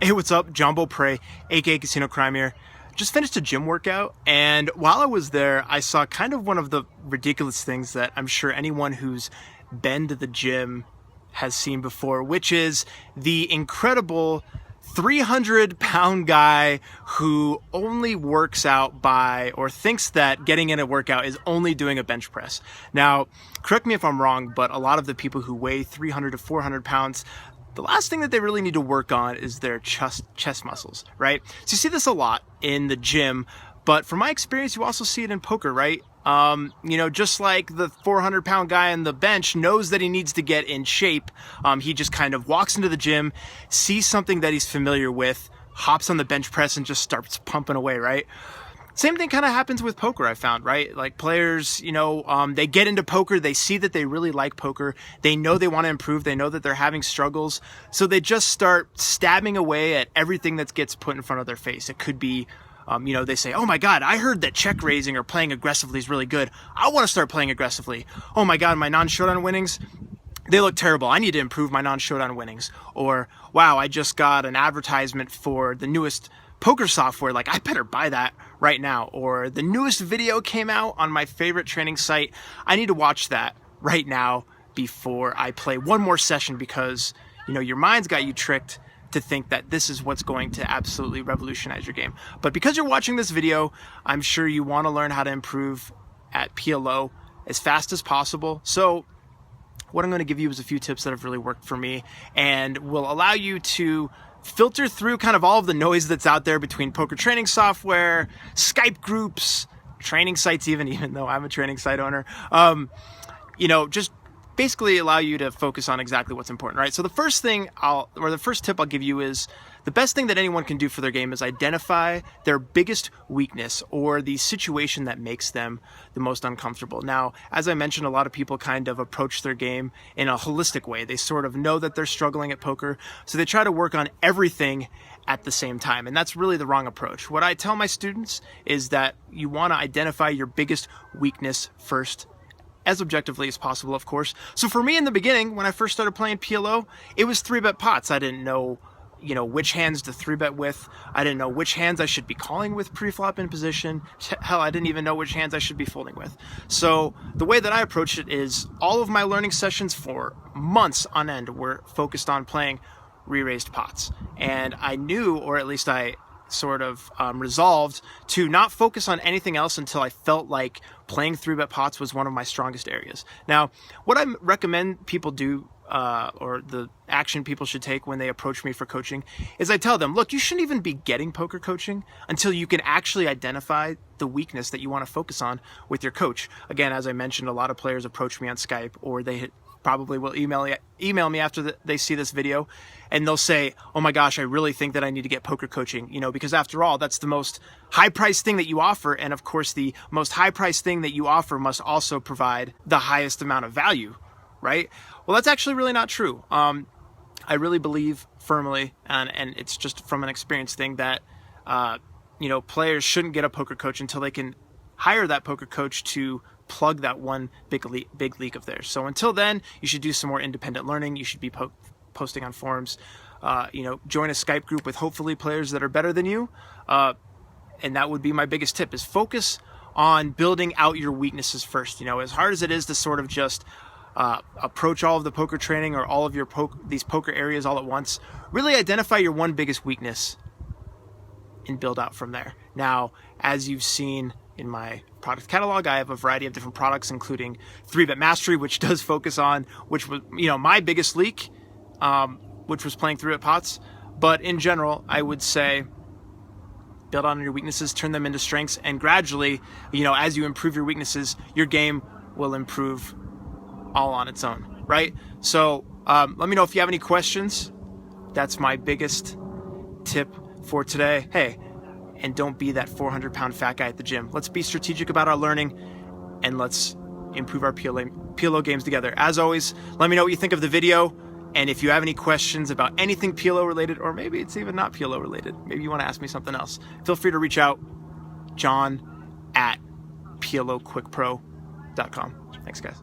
Hey, what's up? Jumbo Prey, aka Casino Crime here. Just finished a gym workout, and while I was there, I saw kind of one of the ridiculous things that I'm sure anyone who's been to the gym has seen before, which is the incredible 300-pound guy who only works out by, or thinks that getting in a workout is only doing a bench press. Now, correct me if I'm wrong, but a lot of the people who weigh 300 to 400 pounds, the last thing that they really need to work on is their chest muscles, right? So you see this a lot in the gym, but from my experience, you also see it in poker, right? Just like the 400-pound guy on the bench knows that he needs to get in shape, he just kind of walks into the gym, sees something that he's familiar with, hops on the bench press and just starts pumping away, right? Same thing kind of happens with poker, I found, right? Like players, they get into poker, they see that they really like poker, they know they want to improve, they know that they're having struggles, so they just start stabbing away at everything that gets put in front of their face. It could be, they say, oh my God, I heard that check raising or playing aggressively is really good. I want to start playing aggressively. Oh my God, my non-showdown winnings, they look terrible. I need to improve my non-showdown winnings. Or, wow, I just got an advertisement for the newest poker software, like I better buy that right now. Or the newest video came out on my favorite training site, I need to watch that right now before I play one more session, because your mind's got you tricked to think that this is what's going to absolutely revolutionize your game. But because you're watching this video, I'm sure you want to learn how to improve at PLO as fast as possible. So what I'm going to give you is a few tips that have really worked for me and will allow you to filter through kind of all of the noise that's out there between poker training software, Skype groups, training sites, even though I'm a training site owner, just basically allow you to focus on exactly what's important, right? So the first tip I'll give you is the best thing that anyone can do for their game is identify their biggest weakness or the situation that makes them the most uncomfortable. Now, as I mentioned, a lot of people kind of approach their game in a holistic way. They sort of know that they're struggling at poker, so they try to work on everything at the same time, and that's really the wrong approach. What I tell my students is that you want to identify your biggest weakness first, as objectively as possible, of course. So for me in the beginning, when I first started playing PLO, it was 3-bet pots. I didn't know which hands to 3-bet with. I didn't know which hands I should be calling with pre-flop in position. Hell, I didn't even know which hands I should be folding with. So the way that I approached it is all of my learning sessions for months on end were focused on playing re-raised pots. And I knew, or at least I sort of resolved to not focus on anything else until I felt like playing 3-bet pots was one of my strongest areas. Now, what I recommend people do, or the action people should take when they approach me for coaching, is I tell them, look, you shouldn't even be getting poker coaching until you can actually identify the weakness that you want to focus on with your coach. Again, as I mentioned, a lot of players approach me on Skype, or they probably will email me after they see this video, and they'll say, oh my gosh, I really think that I need to get poker coaching, because after all, that's the most high-priced thing that you offer, and of course the most high-priced thing that you offer must also provide the highest amount of value, right? Well, that's actually really not true. I really believe firmly, and it's just from an experience thing, that players shouldn't get a poker coach until they can hire that poker coach to plug that one big leak of theirs. So until then, you should do some more independent learning. You should be posting on forums. Join a Skype group with hopefully players that are better than you. And that would be my biggest tip: is focus on building out your weaknesses first. As hard as it is to sort of just approach all of the poker training or all of your these poker areas all at once, really identify your one biggest weakness and build out from there. Now, as you've seen in my product catalog, I have a variety of different products, including 3-Bet Mastery, which does focus on, which was, my biggest leak, which was playing 3-bet pots. But in general, I would say build on your weaknesses, turn them into strengths, and gradually, as you improve your weaknesses, your game will improve all on its own, right? So let me know if you have any questions. That's my biggest tip for today. Hey, and don't be that 400-pound fat guy at the gym. Let's be strategic about our learning, and let's improve our PLO games together. As always, let me know what you think of the video, and if you have any questions about anything PLO related, or maybe it's even not PLO related, maybe you want to ask me something else, feel free to reach out, John at PLOquickpro.com. Thanks, guys.